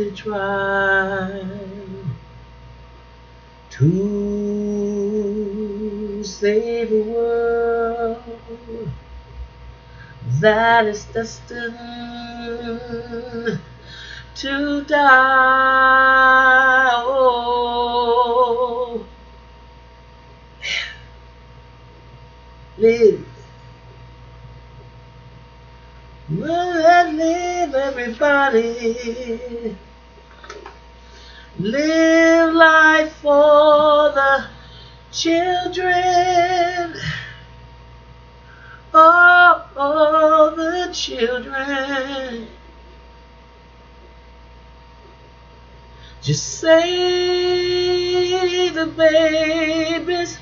been trying to save a world that is destined to die. Oh, live, live, everybody. Live life for the children. Oh, the children. Just save the babies.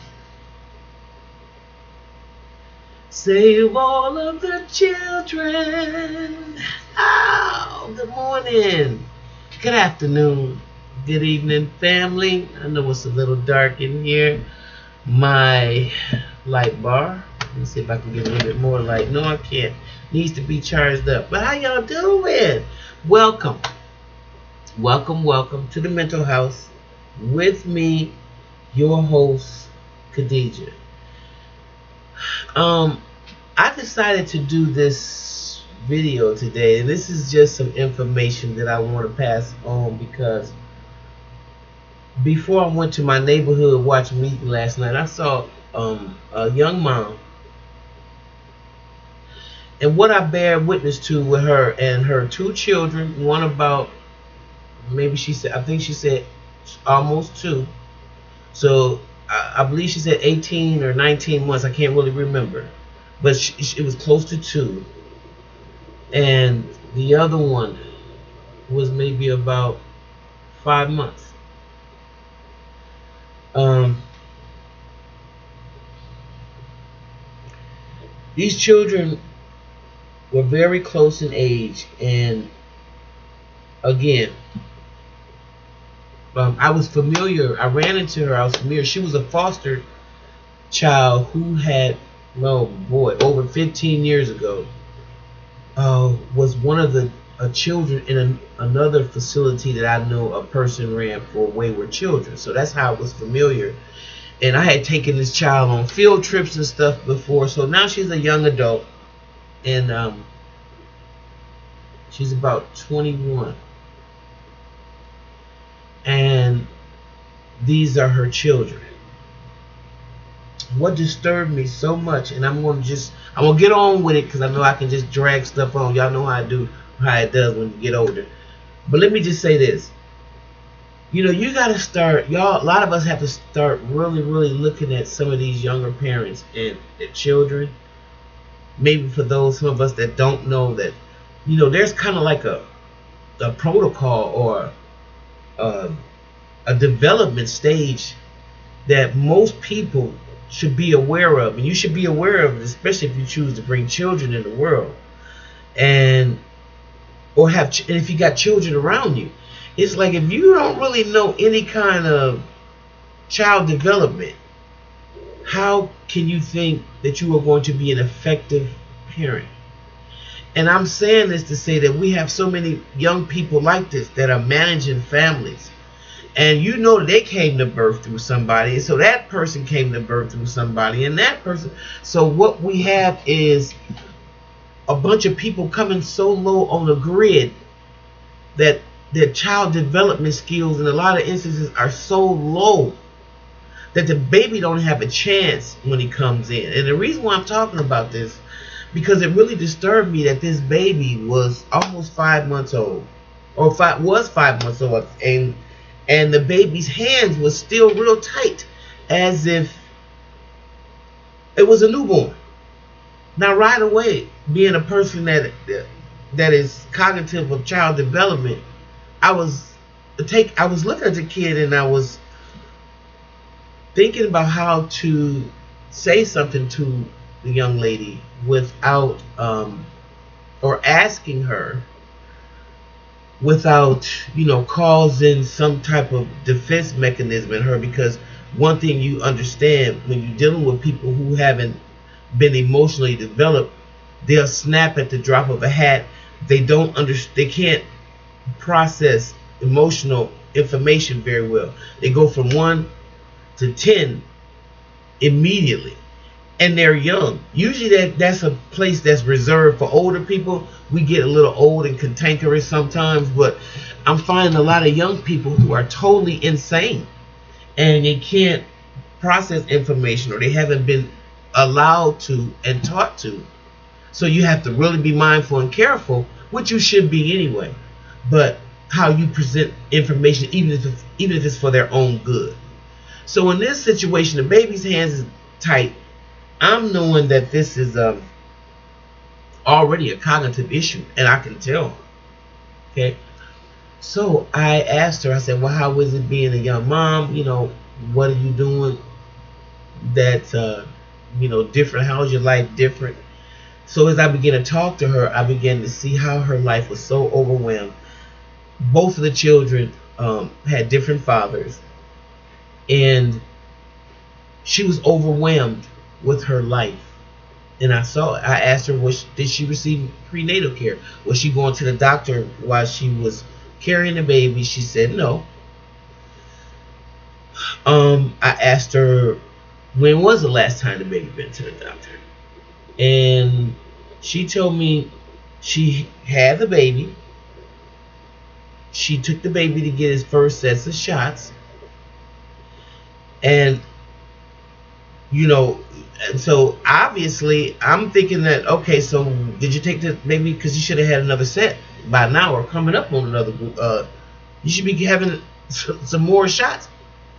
Save all of the children. Oh, good morning. Good afternoon. Good evening, family. I know it's a little dark in here. My light bar. Let me see if I can get a little bit more light. No, I can't. Needs to be charged up. But how y'all doing? Welcome. Welcome to the Mental House with me, your host, Khadija. I decided to do this video today, and this is just some information that I want to pass on because before I went to my neighborhood watch meeting last night, I saw a young mom, and what I bear witness to with her and her two children, one about maybe I think she said almost 2. So I believe she said 18 or 19 months. I can't really remember, but it was close to 2. And the other one was maybe about 5 months. These children were very close in age, and again, I was familiar. I ran into her. I was familiar. She was a foster child who had, oh boy, over 15 years ago, was one of the children in another facility that I know a person ran for wayward children. So that's how I was familiar. And I had taken this child on field trips and stuff before. So now she's a young adult, and she's about 21. And these are her children. What disturbed me so much, and I'm gonna get on with it because I know I can just drag stuff on. Y'all know how it does when you get older. But let me just say this. You know, you gotta start, y'all, a lot of us have to start really looking at some of these younger parents and their children. Maybe for some of us that don't know that, you know, there's kind of like a protocol or a development stage that most people should be aware of, and you should be aware of it, especially if you choose to bring children in the world, and if you got children around you. It's like, if you don't really know any kind of child development, how can you think that you are going to be an effective parent? And I'm saying this to say that we have so many young people like this that are managing families. And you know they came to birth through somebody. So that person came to birth through somebody. And that person. So what we have is a bunch of people coming so low on the grid that their child development skills in a lot of instances are so low that the baby don't have a chance when he comes in. And the reason why I'm talking about this, because it really disturbed me that this baby was almost 5 months old, or was 5 months old, and the baby's hands was still real tight, as if it was a newborn. Now, right away, being a person that is cognitive of child development, I was looking at the kid, and I was thinking about how to say something to the young lady without or asking her without, you know, causing some type of defense mechanism in her. Because one thing you understand when you're dealing with people who haven't been emotionally developed, they'll snap at the drop of a hat. They can't process emotional information very well. They go from 1 to 10 immediately, and they're young. Usually that's a place that's reserved for older people. We get a little old and cantankerous sometimes, but I'm finding a lot of young people who are totally insane, and they can't process information, or they haven't been allowed to and taught to. So you have to really be mindful and careful, which you should be anyway, but how you present information, even if it's for their own good. So in this situation, the baby's hands is tight. I'm knowing that this is already a cognitive issue, and I can tell. Okay, so I asked her. I said, "Well, how is it being a young mom? You know, what are you doing that's different? How is your life different?" So as I began to talk to her, I began to see how her life was so overwhelmed. Both of the children had different fathers, and she was overwhelmed with her life. And I asked her, did she receive prenatal care? Was she going to the doctor while she was carrying the baby? She said no. I asked her, when was the last time the baby been to the doctor? And she told me she had the baby. She took the baby to get his first sets of shots. And and so obviously I'm thinking that, okay, so did you take the baby, because you should have had another set by now, or coming up on another you should be having some more shots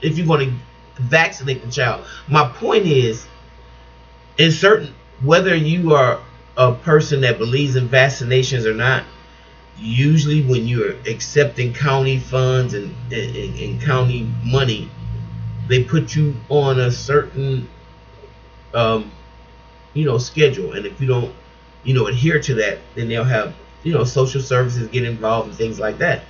if you're going to vaccinate the child. My point is, whether you are a person that believes in vaccinations or not, usually when you're accepting county funds and county money, they put you on a certain schedule, and if you don't adhere to that, then they'll have social services get involved and things like that.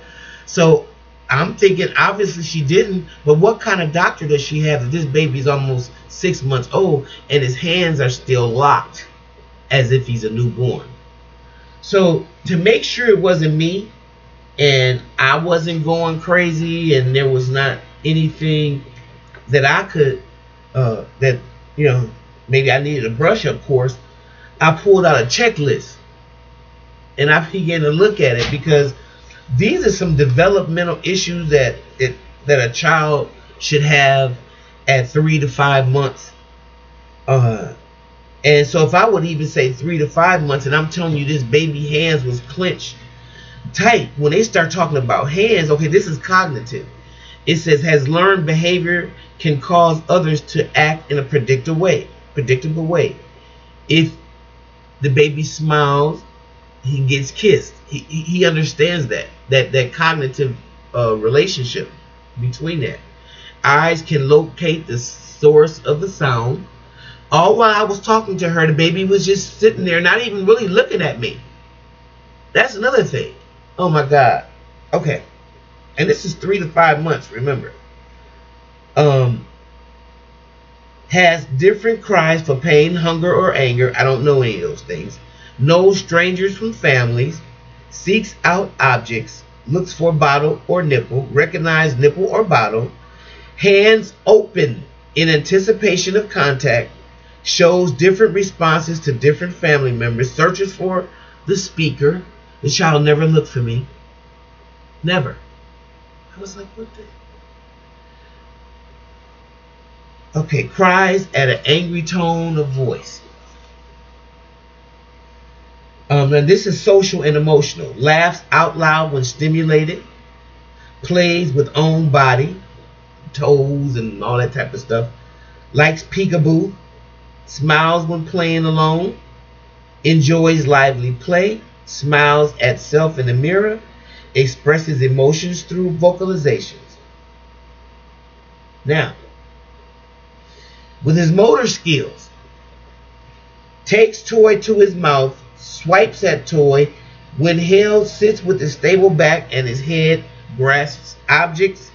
So I'm thinking, obviously she didn't, but what kind of doctor does she have that this baby's almost 6 months old and his hands are still locked as if he's a newborn? So to make sure it wasn't me and I wasn't going crazy and there was not anything that I could maybe I needed a brush-up course, I pulled out a checklist and I began to look at it, because these are some developmental issues that a child should have at 3 to 5 months. And so if I would even say 3 to 5 months, and I'm telling you this baby hands was clenched tight, when they start talking about hands, okay, this is cognitive. It says, has learned behavior can cause others to act in a predictable way. If the baby smiles, he gets kissed. He understands that cognitive relationship between that. Eyes can locate the source of the sound. All while I was talking to her, the baby was just sitting there, not even really looking at me. That's another thing. Oh my God. Okay. And this is 3 to 5 months, remember. Has different cries for pain, hunger, or anger. I don't know any of those things. Knows strangers from families. Seeks out objects. Looks for bottle or nipple. Recognize nipple or bottle. Hands open in anticipation of contact. Shows different responses to different family members. Searches for the speaker. The child never looked for me. Never. I was like, what the? Okay, cries at an angry tone of voice. And this is social and emotional. Laughs out loud when stimulated. Plays with own body, toes and all that type of stuff. Likes peekaboo. Smiles when playing alone. Enjoys lively play. Smiles at self in the mirror. Expresses emotions through vocalizations. Now, with his motor skills, takes toy to his mouth, swipes at toy, when held, sits with a stable back and his head, grasps objects.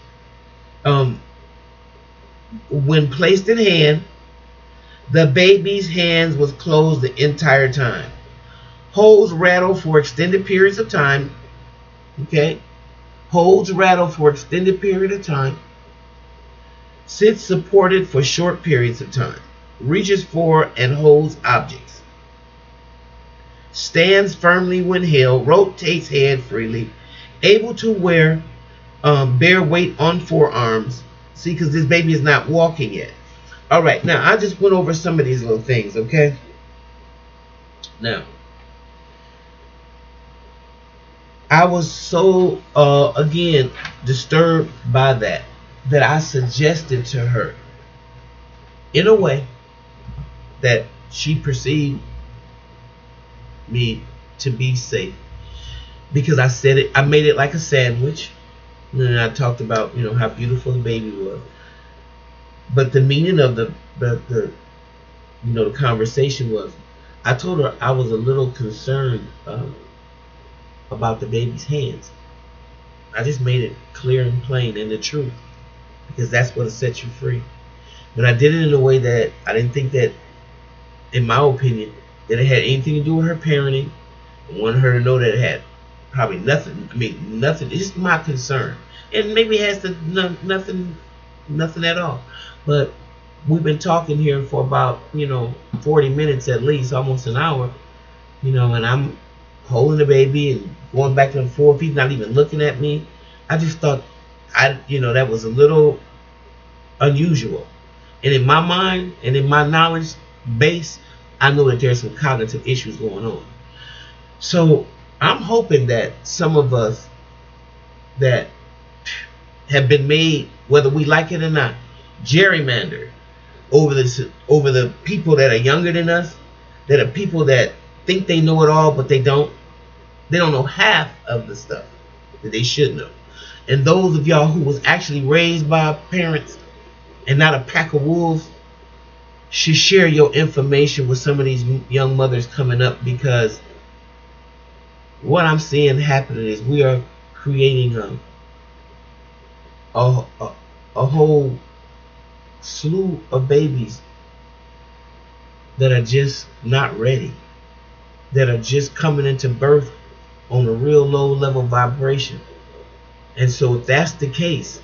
When placed in hand, the baby's hands was closed the entire time. Holds rattle for extended periods of time. Okay. holds rattle for extended period of time, sits supported for short periods of time, reaches for and holds objects, stands firmly when held, rotates head freely, able to bear weight on forearms. See, because this baby is not walking yet. All right, now I just went over some of these little things, okay? Now, I was so, again, disturbed by that I suggested to her, in a way that she perceived me to be safe. Because I said it, I made it like a sandwich. And then I talked about, how beautiful the baby was. But the meaning of the conversation was, I told her I was a little concerned about the baby's hands. I just made it clear and plain and the truth, because that's what sets you free. But I did it in a way that I didn't think that, in my opinion, that it had anything to do with her parenting. I wanted her to know that it had probably nothing. I mean, nothing. It's just my concern, and maybe it has to nothing at all. But we've been talking here for about 40 minutes at least, almost an hour. And I'm holding the baby and going back and forth. He's not even looking at me. I just thought that was a little unusual. And in my mind and in my knowledge base, I know that there's some cognitive issues going on. So I'm hoping that some of us that have been made, whether we like it or not, gerrymandered over the people that are younger than us, that are people that think they know it all, but they don't. They don't know half of the stuff that they should know. And those of y'all who was actually raised by parents and not a pack of wolves should share your information with some of these young mothers coming up, because what I'm seeing happening is we are creating a whole slew of babies that are just not ready, that are just coming into birth on a real low level vibration. And so if that's the case,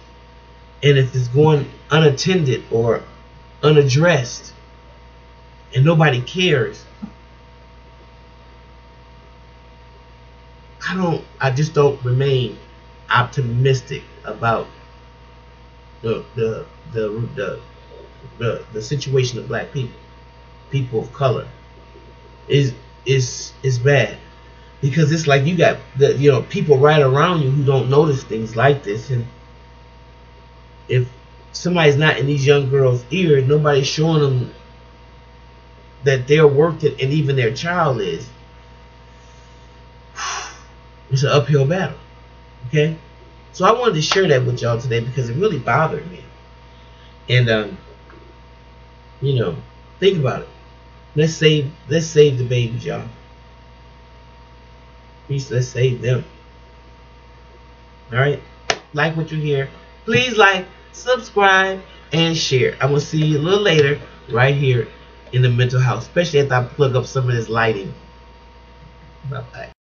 and if it's going unattended or unaddressed and nobody cares, I just don't remain optimistic about the situation of black people of color. Is bad, because it's like you got people right around you who don't notice things like this. And if somebody's not in these young girls' ears, nobody's showing them that they're worth it, and even their child is. It's an uphill battle. Okay, so I wanted to share that with y'all today because it really bothered me. And think about it. Let's save the babies, y'all. Please, let's save them. All right, like what you hear. Please like, subscribe, and share. I'm gonna see you a little later right here in the mental house, especially after I plug up some of this lighting. Bye bye.